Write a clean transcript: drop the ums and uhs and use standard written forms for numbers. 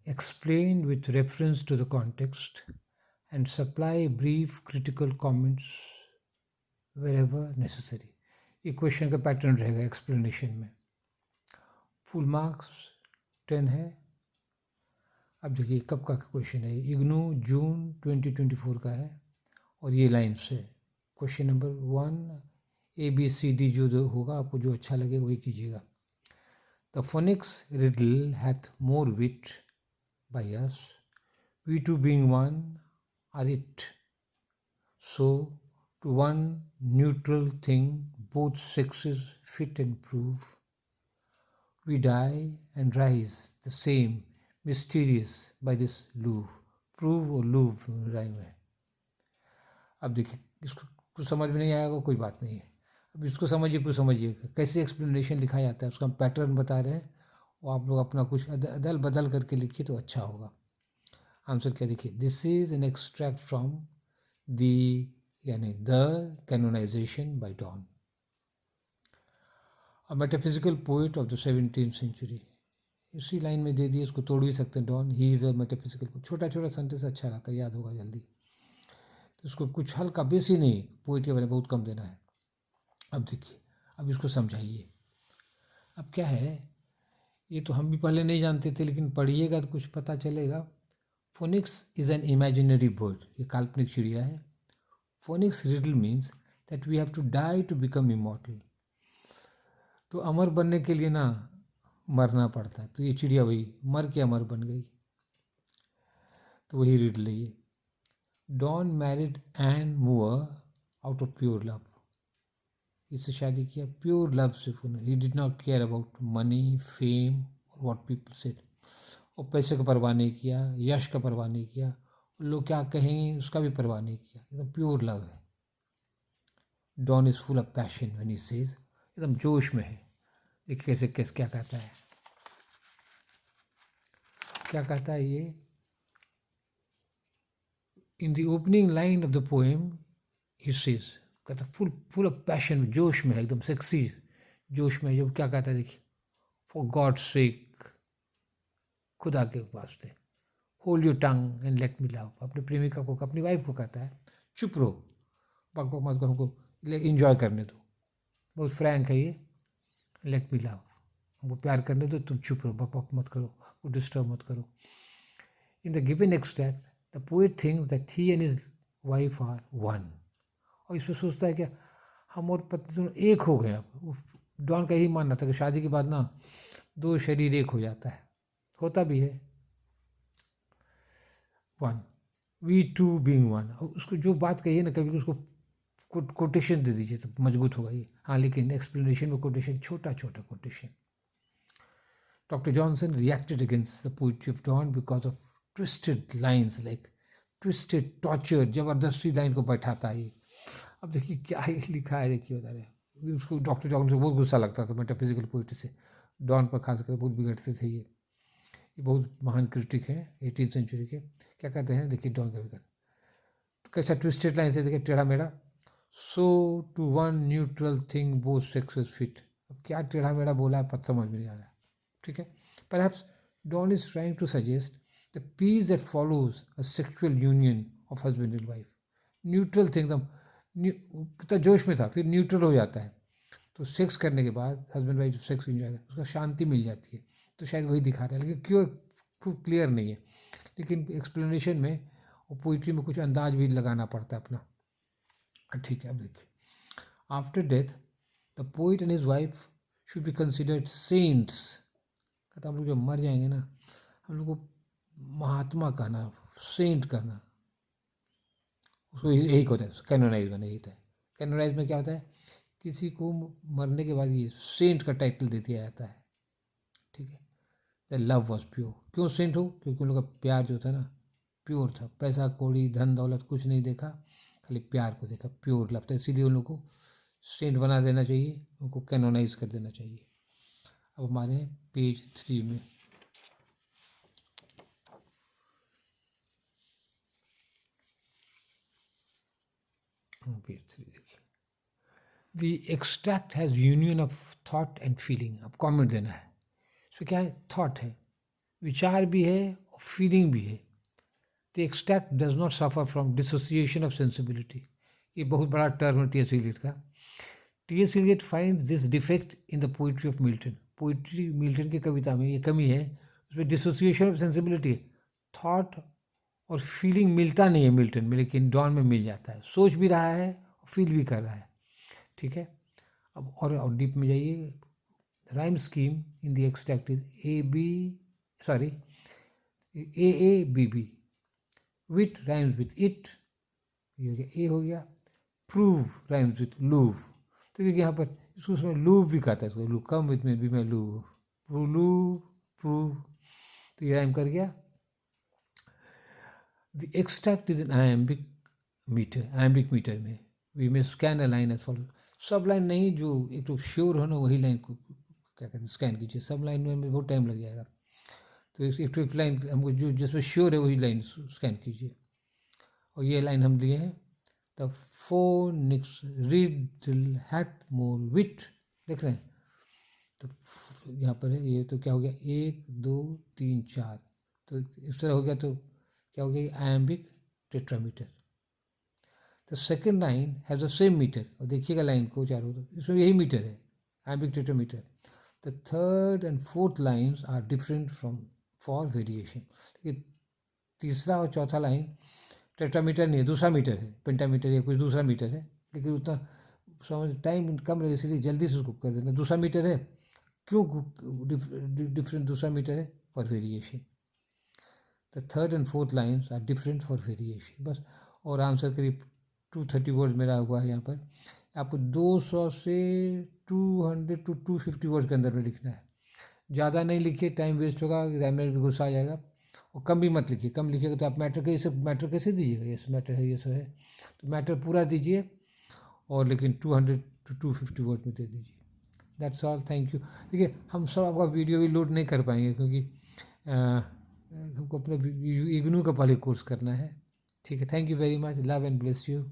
explained with reference to the context, and supply brief critical comments wherever necessary. ये question का pattern रहेगा explanation में. Full marks 10 है. अब देखिए कब का क्वेश्चन है. इग्नू जून 2024 का है और ये लाइन्स है. क्वेश्चन नंबर 1 ABCD जो होगा आपको जो अच्छा लगे वही कीजिएगा. The phonics riddle hath more wit by us, we two being one are it. So to one neutral thing both sexes fit and prove, we die and rise the same mysterious by this louvre. Prove और louvre rhyme है. अब देखिए इसको कुछ समझ में नहीं आएगा कोई बात नहीं है. अब इसको समझिए कुछ समझिए कैसे एक्सप्लेनेशन लिखा जाता है उसका हम पैटर्न बता रहे हैं और आप लोग अपना कुछ अदल बदल करके लिखिए तो अच्छा होगा. आंसर क्या देखिए. This is an extract from the यानी the canonization by Donne, a metaphysical poet of the 17th century. इसी लाइन में दे दिए, इसको तोड़ भी सकते हैं. Donne he is a metaphysical. छोटा छोटा सेंटेंस अच्छा रहता है, याद होगा जल्दी. तो इसको कुछ हल्का बेसी नहीं, पोइट के बारे में बहुत कम देना है. अब देखिए अब इसको समझाइए. अब क्या है, ये तो हम भी पहले नहीं जानते थे लेकिन पढ़िएगा तो कुछ पता चलेगा. Phoenix is an imaginary bird, ये काल्पनिक चिड़िया है. Phoenix riddle means that we have to die to become immortal. तो अमर बनने के लिए ना मरना पड़ता है. तो ये चिड़िया वही मर के अमर बन गई. तो वही रिडल है ये. Donne married Anne More out of pure love. इससे शादी किया प्योर लव से. He did not care about money fame or what people said. और पैसे का परवाह नहीं किया, यश का परवाह नहीं किया, लोग क्या कहेंगे उसका भी परवाह नहीं किया. एकदम प्योर लव है. Donne is full of passion when he says, एकदम जोश में है. देखिए कैसे कैसे क्या कहता है, क्या कहता है ये. In the opening line of the poem he says, कहता फुल फुल ऑफ पैशन, जोश में है, एकदम सेक्सी जोश में. जब क्या कहता है देखिए, फॉर गॉड सेक, खुदा के वास्ते, hold your tongue and let me love. अपने प्रेमिका को, अपनी वाइफ को कहता है चुप रहो, बक बक मत करो, हमको इंजॉय करने दो. बहुत फ्रैंक है ये. लेट मी लव, हमको प्यार करने दो, तुम चुप रहो, बक बक मत करो, वो डिस्टर्ब मत करो. In the given extract the poet thinks that he and his wife are one. और इसमें सोचता है कि हम और पत्नी दोनों एक हो गए. अब डॉन का यही मानना था कि शादी के बाद ना दो शरीर एक हो जाता है, होता भी है. One, we two being one. उसको जो बात कही है ना, कभी उसको कोटेशन दे दीजिए तो मजबूत होगा ये. हाँ लेकिन एक्सप्लेनेशन में कोटेशन, छोटा छोटा quotation. Doctor Johnson reacted against the poetry of Donne because of twisted lines, like twisted torture. जबरदस्ती लाइन को बैठाता है ये. अब देखिए क्या ही लिखा है, देखिए बता रहे. उसको डॉक्टर जॉनसन से बहुत गुस्सा लगता था मेटाफिजिकल पोइट्री से. डॉन पर खासकर बहुत बिगड़ते थे ये. बहुत महान क्रिटिक है 18th सेंचुरी के. क्या कहते हैं देखिए डॉन का विकर, कैसा ट्विस्टेड लाइन से देखिए, टेढ़ा मेढ़ा. So to one neutral thing both sexes fit. अब क्या टेढ़ा मेढ़ा बोला है, पता समझ में नहीं आ रहा है. ठीक है. Perhaps Donne is trying to suggest the peace that follows a sexual union of husband and wife. Neutral thing, एकदम कितना जोश में था, फिर न्यूट्रल हो जाता है. तो सेक्स करने के बाद हस्बैंड वाइफ जो सेक्स इंजॉय करते उसका शांति मिल जाती है. तो शायद वही दिखा रहा है, लेकिन क्यों खूब क्लियर नहीं है. लेकिन एक्सप्लेनेशन में और पोइट्री में कुछ अंदाज भी लगाना पड़ता है अपना. ठीक है. अब देखिए, after death the poet and his wife should be considered saints. कहता हम लोग जब मर जाएंगे ना, हम लोग को महात्मा कहना, सेंट कहना, उसको यही होता है कैनोनाइज में. यही होता है कैनोनाइज में. क्या होता है, किसी को मरने के बाद ये सेंट का टाइटल दे दिया जाता है. ठीक है. The love was pure. क्यों सेंट हो, क्योंकि उन लोग का प्यार जो था ना प्योर था. पैसा कौड़ी धन दौलत कुछ नहीं देखा, खाली प्यार को देखा, प्योर लव था. इसीलिए उन लोग को सेंट बना देना चाहिए, उनको कैनोनाइज कर देना चाहिए. अब हमारे पेज 3 में पेज 3 देखिए. The extract has union of thought and feeling. अब कॉमेंट देना है. इसमें क्या है, थॉट है, विचार भी है फीलिंग भी है। The extract does not suffer from dissociation of sensibility. ये बहुत बड़ा टर्म है टी.एस. एलियट का। T S. Eliot find this defect in the poetry of Milton. Poetry Milton की कविता में ये कमी है, उसमें डिसोसिएशन ऑफ सेंसिबिलिटी है। थॉट और फीलिंग मिलता नहीं है मिल्टन में, लेकिन डॉन में मिल जाता है। सोच भी रहा है और फील भी कर रहा है। ठीक है, अब और डीप में जाइए। Rhyme scheme in the extract is AABB। Wit rhymes with it, ये हो गया ए हो गया। प्रूव राइम्स विथ लूव, तो क्योंकि यहाँ पर इसको उसमें लूव भी कहता है, इसको लू कम विथ में भी मैं लूव प्रूव, तो ये राइम कर गया। The extract is an iambic meter में वी में scan a line as follow. सब लाइन नहीं, जो एक तो श्योर हो ना वही लाइन को क्या कहते हैं स्कैन कीजिए। सब लाइन में बहुत टाइम लग जाएगा, तो एक लाइन हमको जो जिसमें श्योर है वही लाइन स्कैन कीजिए। और ये लाइन हम लिए हैं, द फोनिक्स रिडल हैथ मोर विट, देख रहे हैं। तो यहाँ पर है ये, तो क्या हो गया 1 2 3 4, तो इस तरह हो गया। तो क्या हो गया iambic tetrameter. The second line has the same meter, और देखिएगा लाइन को चारों तो इसमें यही मीटर है, iambic tetrameter. The third and fourth lines are different from for variation. देखिए तीसरा और चौथा लाइन टेट्रामीटर नहीं है, दूसरा मीटर है, पेंटामीटर या कुछ दूसरा मीटर है, लेकिन उतना समझ टाइम कम लगे इसलिए जल्दी से उसको कर देना। दूसरा मीटर है, क्यों डिफरेंट दूसरा मीटर है? For variation. The third and fourth lines are different for variation, बस। और आंसर करीब 230 वर्ड्स मेरा हुआ है यहाँ पर। आपको 200 से 200 to 250 वर्ड्स के अंदर में लिखना है। ज़्यादा नहीं लिखिए, टाइम वेस्ट होगा, एग्जामिनर भी गुस्सा आ जाएगा। और कम भी मत लिखिए, कम लिखिएगा तो आप मैटर कैसे दीजिएगा? ये मैटर है, ये सब है, तो मैटर पूरा दीजिए, और लेकिन 200 to 250 वर्ड में दे दीजिए। That's all, thank you. देखिए हम सब आपका वीडियो भी लोड नहीं कर पाएंगे, क्योंकि हमको अपने इग्नू का पहले कोर्स करना है। ठीक है, thank you very much, love and bless you.